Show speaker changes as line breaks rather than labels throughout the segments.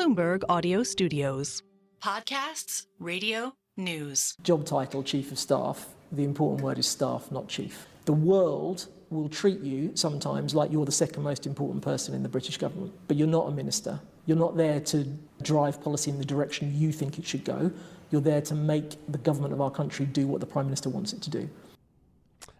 Bloomberg Audio Studios.
Podcasts, radio, news.
Job title, Chief of Staff. The important word is staff, not chief. The world will treat you sometimes like you're the second most important person in the British government, but you're not a minister. You're not there to drive policy in the direction you think it should go. You're there to make the government of our country do what the Prime Minister wants it to do.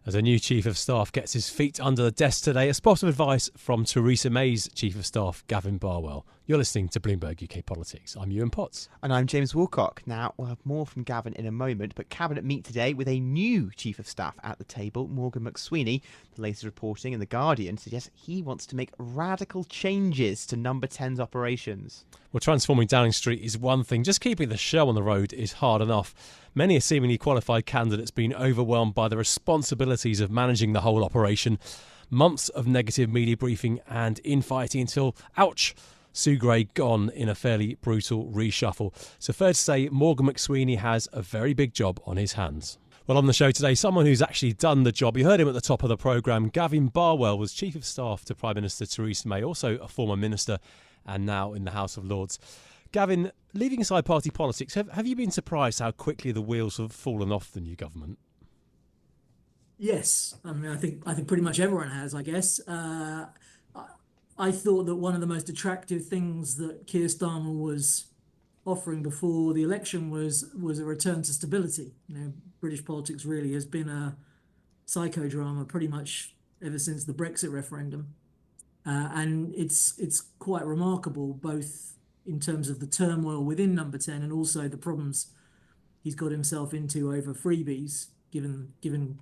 As a new Chief of Staff gets his feet under the desk today, a spot of advice from Theresa May's Chief of Staff, Gavin Barwell. You're listening to Bloomberg UK Politics. I'm Yuan Potts.
And I'm James Woolcock. Now, we'll have more from Gavin in a moment, but Cabinet meet today with a new Chief of Staff at the table, Morgan McSweeney. The latest reporting in The Guardian suggests he wants to make radical changes to Number 10's operations.
Well, transforming Downing Street is one thing. Just keeping the show on the road is hard enough. Many a seemingly qualified candidate's been overwhelmed by the responsibilities of managing the whole operation. Months of negative media briefing and infighting until, ouch, Sue Gray gone in a fairly brutal reshuffle. So fair to say, Morgan McSweeney has a very big job on his hands. Well, on the show today, someone who's actually done the job. You heard him at the top of the programme. Gavin Barwell was Chief of Staff to Prime Minister Theresa May, also a former minister and now in the House of Lords. Gavin, leaving aside party politics, have you been surprised how quickly the wheels have fallen off the new government?
Yes, I mean, I think pretty much everyone has, I guess. I thought that one of the most attractive things that Keir Starmer was offering before the election was a return to stability. You know, British politics really has been a psychodrama pretty much ever since the Brexit referendum, and it's quite remarkable, both in terms of the turmoil within Number 10 and also the problems he's got himself into over freebies, given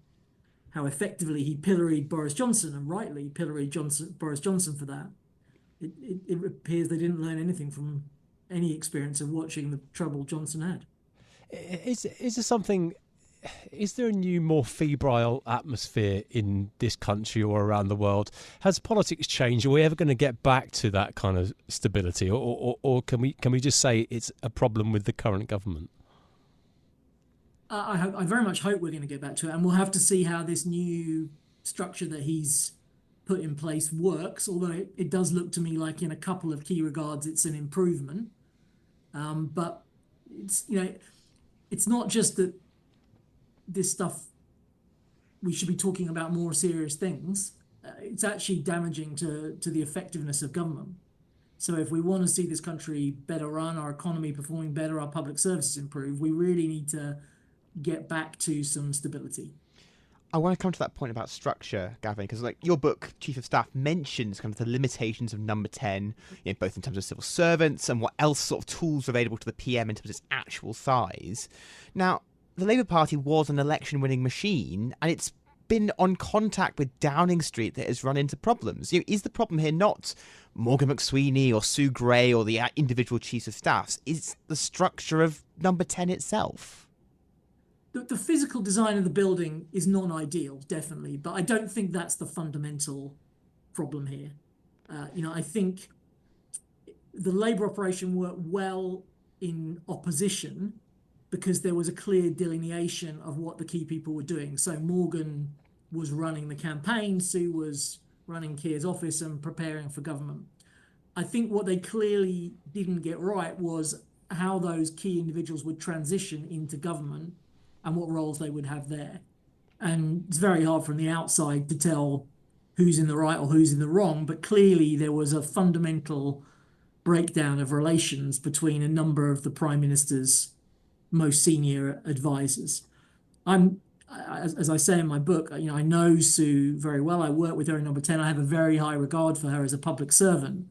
how effectively he pilloried Boris Johnson, and rightly pilloried Boris Johnson for that. It appears they didn't learn anything from any experience of watching the trouble Johnson had.
Is there a new, more febrile atmosphere in this country or around the world? Has politics changed? Are we ever going to get back to that kind of stability, or can we just say it's a problem with the current government?
I very much hope we're going to get back to it, and we'll have to see how this new structure that he's put in place works, although it does look to me like in a couple of key regards it's an improvement. But it's not just that this stuff, we should be talking about more serious things. It's actually damaging to the effectiveness of government. So if we want to see this country better run, our economy performing better, our public services improve, we really need to get back to some stability.
I want to come to that point about structure, Gavin, because your book, Chief of Staff, mentions kind of the limitations of Number 10, both in terms of civil servants and what else sort of tools are available to the PM in terms of its actual size. Now, the Labour Party was an election-winning machine, and it's been on contact with Downing Street that has run into problems. Is the problem here not Morgan McSweeney or Sue Gray or the individual chiefs of staffs? Is the structure of Number 10 itself?
The physical design of the building is non-ideal, definitely, but I don't think that's the fundamental problem here. I think the Labour operation worked well in opposition because there was a clear delineation of what the key people were doing. So Morgan was running the campaign, Sue was running Keir's office and preparing for government. I think what they clearly didn't get right was how those key individuals would transition into government and what roles they would have there. And it's very hard from the outside to tell who's in the right or who's in the wrong, but clearly there was a fundamental breakdown of relations between a number of the Prime Minister's most senior advisors. As I say in my book, I know Sue very well. I work with her in Number 10. I have a very high regard for her as a public servant,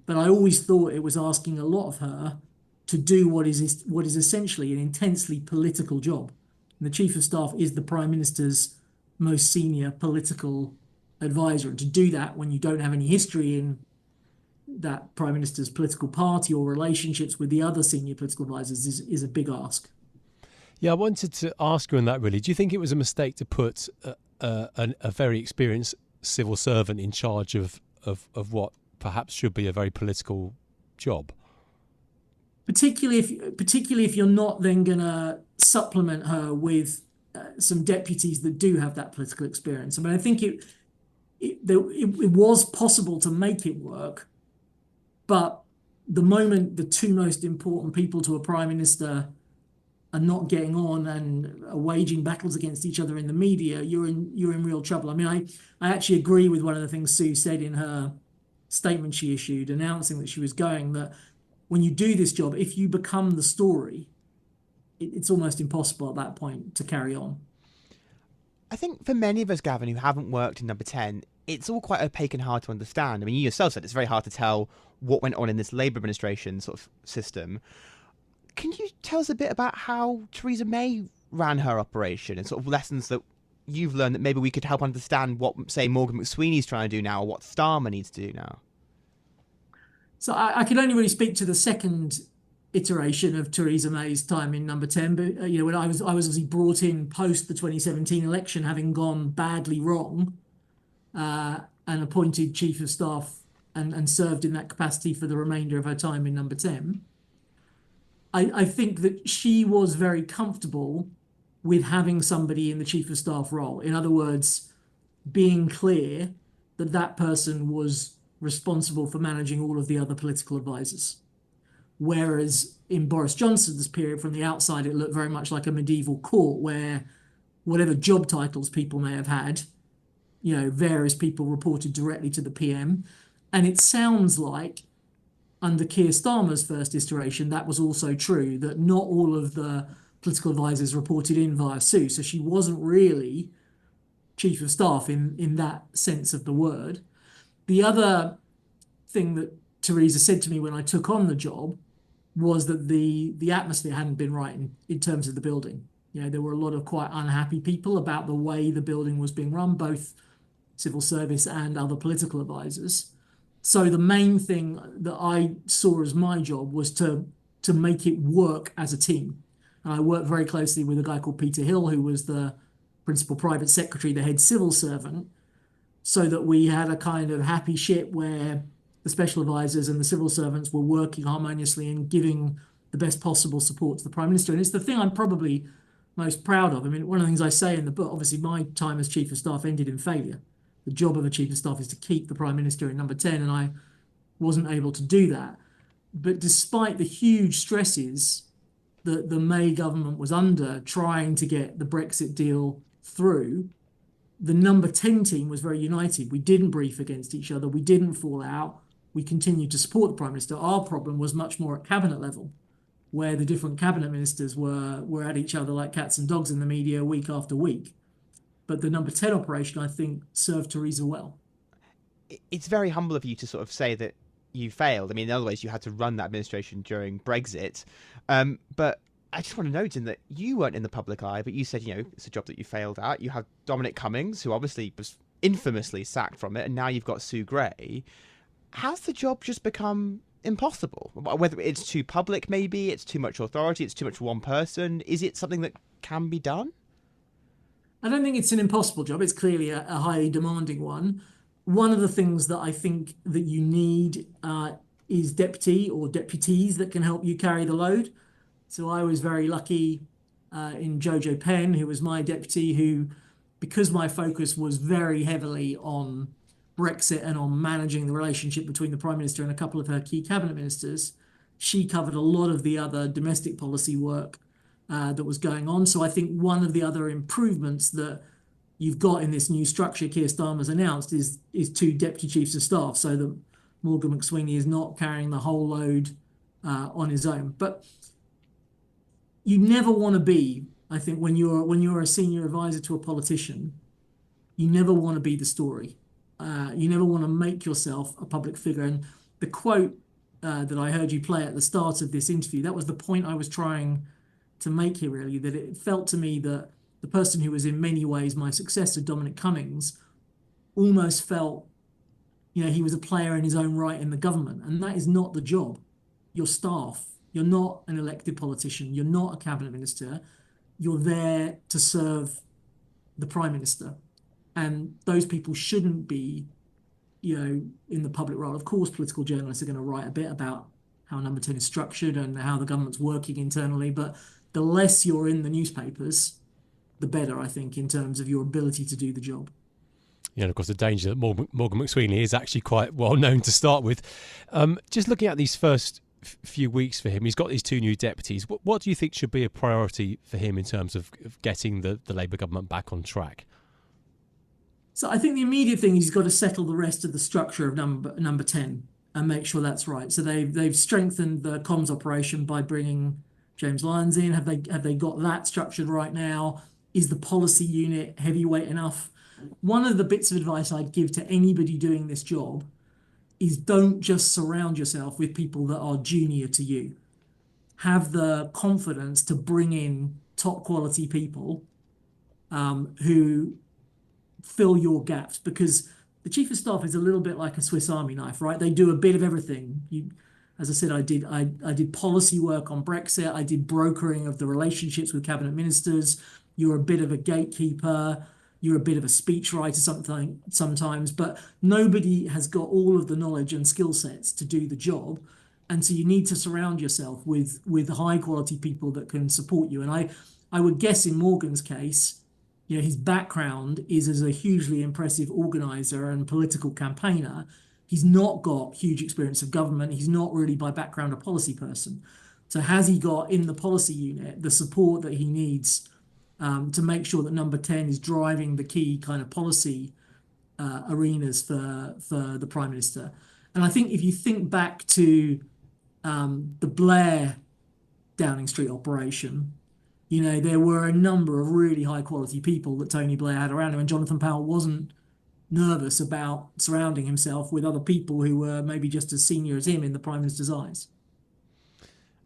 but I always thought it was asking a lot of her to do what is essentially an intensely political job. And the Chief of Staff is the Prime Minister's most senior political advisor, and to do that when you don't have any history in that Prime Minister's political party or relationships with the other senior political advisors is a big ask.
Yeah, I wanted to ask you on that, really. Do you think it was a mistake to put a very experienced civil servant in charge of what perhaps should be a very political job?
Particularly if you're not then going to supplement her with some deputies that do have that political experience. I mean, I think it was possible to make it work, but the moment the two most important people to a prime minister are not getting on and are waging battles against each other in the media, you're in real trouble. I mean, I actually agree with one of the things Sue said in her statement she issued announcing that she was going, that when you do this job, if you become the story, it's almost impossible at that point to carry on.
I think for many of us, Gavin, who haven't worked in Number 10, it's all quite opaque and hard to understand. I mean, you yourself said it's very hard to tell what went on in this Labour administration sort of system. Can you tell us a bit about how Theresa May ran her operation and sort of lessons that you've learned that maybe we could help understand what, say, Morgan McSweeney's trying to do now or what Starmer needs to do now?
So I can only really speak to the second iteration of Theresa May's time in Number 10, but when I was obviously brought in post the 2017 election, having gone badly wrong, and appointed Chief of Staff and served in that capacity for the remainder of her time in Number 10. I think that she was very comfortable with having somebody in the Chief of Staff role. In other words, being clear that that person was responsible for managing all of the other political advisors. Whereas in Boris Johnson's period, from the outside, it looked very much like a medieval court where whatever job titles people may have had, various people reported directly to the PM. And it sounds like under Keir Starmer's first iteration, that was also true, that not all of the political advisors reported in via Sue. So she wasn't really Chief of Staff in that sense of the word. The other thing that Theresa said to me when I took on the job was that the atmosphere hadn't been right in terms of the building. There were a lot of quite unhappy people about the way the building was being run, both civil service and other political advisors. So the main thing that I saw as my job was to make it work as a team. And I worked very closely with a guy called Peter Hill, who was the principal private secretary, the head civil servant, so that we had a kind of happy ship where the special advisors and the civil servants were working harmoniously and giving the best possible support to the Prime Minister. And it's the thing I'm probably most proud of. I mean, one of the things I say in the book, obviously my time as Chief of Staff ended in failure. The job of a Chief of Staff is to keep the Prime Minister in Number 10, and I wasn't able to do that. But despite the huge stresses that the May government was under trying to get the Brexit deal through, the Number 10 team was very united. We didn't brief against each other. We didn't fall out. We continued to support the Prime Minister. Our problem was much more at cabinet level, where the different cabinet ministers were at each other like cats and dogs in the media week after week. But the Number 10 operation, I think, served Theresa well.
It's very humble of you to sort of say that you failed. I mean, in other ways, you had to run that administration during Brexit. But I just want to note in that you weren't in the public eye, but you said, it's a job that you failed at. You have Dominic Cummings, who obviously was infamously sacked from it, and now you've got Sue Gray. Has the job just become impossible? Whether it's too public, maybe, it's too much authority, it's too much one person. Is it something that can be done?
I don't think it's an impossible job. It's clearly a highly demanding one. One of the things that I think that you need is deputy or deputies that can help you carry the load. So I was very lucky in Jojo Penn, who was my deputy, who, because my focus was very heavily on Brexit and on managing the relationship between the Prime Minister and a couple of her key cabinet ministers, she covered a lot of the other domestic policy work that was going on. So I think one of the other improvements that you've got in this new structure Keir Starmer's announced is two deputy chiefs of staff, so that Morgan McSweeney is not carrying the whole load on his own. But you never want to be, I think, when you're a senior advisor to a politician, you never want to be the story. You never want to make yourself a public figure. And the quote that I heard you play at the start of this interview, that was the point I was trying to make here, really, that it felt to me that the person who was in many ways my successor, Dominic Cummings, almost felt, he was a player in his own right in the government. And that is not the job. You're staff. You're not an elected politician. You're not a cabinet minister. You're there to serve the Prime Minister. And those people shouldn't be, in the public role. Of course, political journalists are going to write a bit about how Number 10 is structured and how the government's working internally. But the less you're in the newspapers, the better, I think, in terms of your ability to do the job.
Yeah, and of course, the danger that Morgan McSweeney is actually quite well known to start with. Just looking at these first few weeks for him, he's got these 2 new deputies. What do you think should be a priority for him in terms of getting the Labour government back on track?
So I think the immediate thing is he's got to settle the rest of the structure of number 10 and make sure that's right. So they've strengthened the comms operation by bringing James Lyons in. Have they got that structured right now? Is the policy unit heavyweight enough? One of the bits of advice I'd give to anybody doing this job is don't just surround yourself with people that are junior to you. Have the confidence to bring in top quality people who fill your gaps, because the chief of staff is a little bit like a Swiss Army knife, right? They do a bit of everything. As I said, I did policy work on Brexit. I did brokering of the relationships with cabinet ministers. You're a bit of a gatekeeper. You're a bit of a speechwriter sometimes, but nobody has got all of the knowledge and skill sets to do the job. And so you need to surround yourself with high quality people that can support you. And I would guess in Morgan's case, his background is as a hugely impressive organizer and political campaigner. He's not got huge experience of government. He's not really by background a policy person. So has he got in the policy unit the support that he needs to make sure that number 10 is driving the key kind of policy arenas for the Prime Minister? And I think if you think back to the Blair Downing Street operation, there were a number of really high quality people that Tony Blair had around him, and Jonathan Powell wasn't nervous about surrounding himself with other people who were maybe just as senior as him in the Prime Minister's eyes.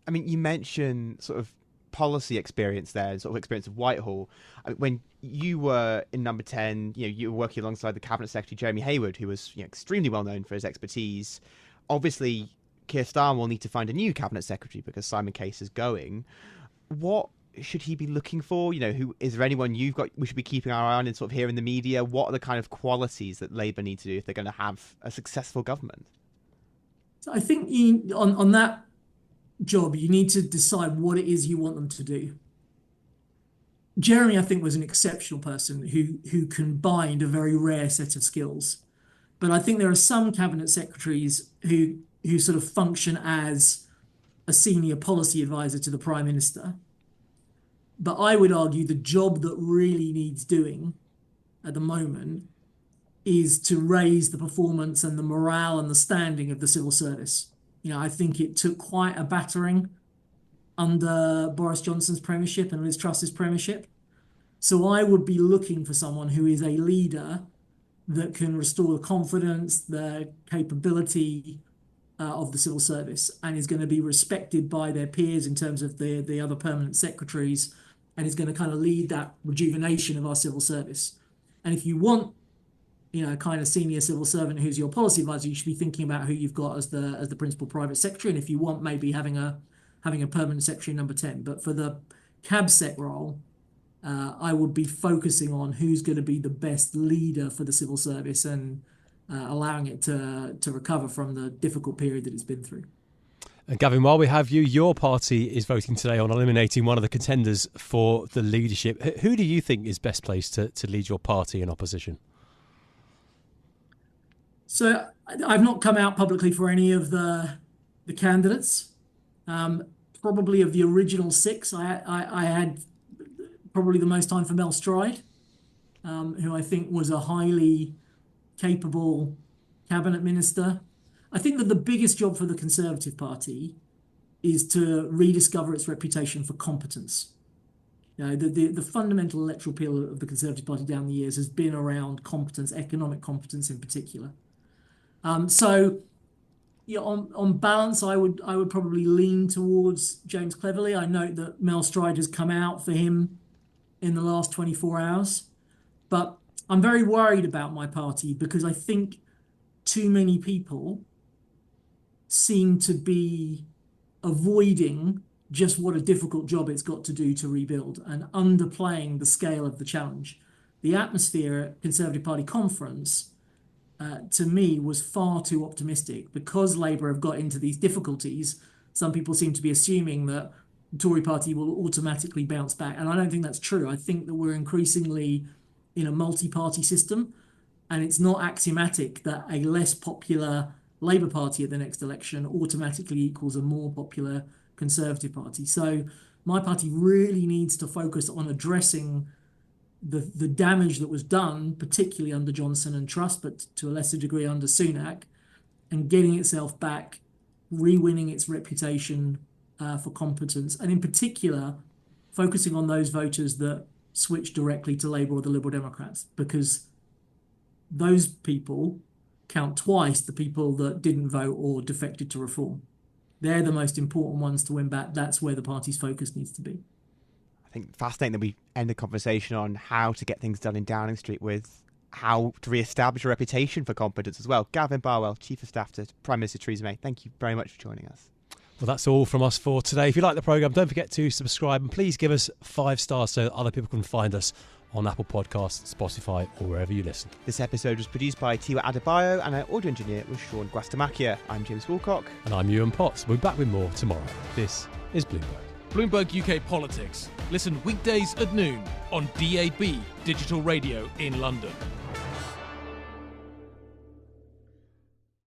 I mean, you mentioned sort of policy experience there and sort of experience of Whitehall. I mean, when you were in number 10, you were working alongside the Cabinet Secretary Jeremy Hayward, who was extremely well known for his expertise. Obviously, Keir Starmer will need to find a new Cabinet Secretary because Simon Case is going. What should he be looking for? Who is there anyone we should be keeping our eye on and sort of hear in the media? What are the kind of qualities that Labour need to do if they're going to have a successful government?
So I think on that job, you need to decide what it is you want them to do. Jeremy, I think, was an exceptional person who combined a very rare set of skills. But I think there are some cabinet secretaries who sort of function as a senior policy advisor to the Prime Minister. But I would argue the job that really needs doing at the moment is to raise the performance and the morale and the standing of the civil service. I think it took quite a battering under Boris Johnson's premiership and Liz Truss's premiership. So I would be looking for someone who is a leader that can restore the confidence, the capability of the civil service, and is going to be respected by their peers in terms of the other permanent secretaries, and is going to kind of lead that rejuvenation of our civil service. And if you want kind of senior civil servant who's your policy advisor, you should be thinking about who you've got as the principal private secretary. And if you want, maybe having a permanent secretary number 10. But for the cab sec role, I would be focusing on who's going to be the best leader for the civil service and allowing it to recover from the difficult period that it's been through.
And Gavin, while we have you, your party is voting today on eliminating one of the contenders for the leadership. Who do you think is best placed to lead your party in opposition?
So I've not come out publicly for any of the candidates. Probably of the original 6, I had probably the most time for Mel Stride, who I think was a highly capable cabinet minister. I think that the biggest job for the Conservative Party is to rediscover its reputation for competence. The fundamental electoral appeal of the Conservative Party down the years has been around competence, economic competence in particular. So on balance, I would probably lean towards James Cleverly. I note that Mel Stride has come out for him in the last 24 hours. But I'm very worried about my party because I think too many people seem to be avoiding just what a difficult job it's got to do to rebuild and underplaying the scale of the challenge. The atmosphere at Conservative Party conference to me was far too optimistic. Because Labour have got into these difficulties, some people seem to be assuming that the Tory party will automatically bounce back. And I don't think that's true. I think that we're increasingly in a multi-party system. And it's not axiomatic that a less popular Labour Party at the next election automatically equals a more popular Conservative Party. So my party really needs to focus on addressing the damage that was done, particularly under Johnson and Truss, but to a lesser degree under Sunak, and getting itself back, re-winning its reputation for competence, and in particular, focusing on those voters that switch directly to Labour or the Liberal Democrats, because those people count twice the people that didn't vote or defected to Reform. They're the most important ones to win back. That's where the party's focus needs to be.
I think fascinating that we end the conversation on how to get things done in Downing Street with how to re-establish a reputation for competence as well. Gavin Barwell, Chief of Staff to Prime Minister Theresa May, thank you very much for joining us.
Well, that's all from us for today. If you like the programme, don't forget to subscribe and please give us 5 stars so that other people can find us on Apple Podcasts, Spotify, or wherever you listen.
This episode was produced by Tiwa Adebayo and our audio engineer was Sean Guastamakia. I'm James Woolcock.
And I'm Yuan Potts. We'll be back with more tomorrow. This is Bloomberg.
Bloomberg UK Politics. Listen weekdays at noon on DAB Digital Radio in London.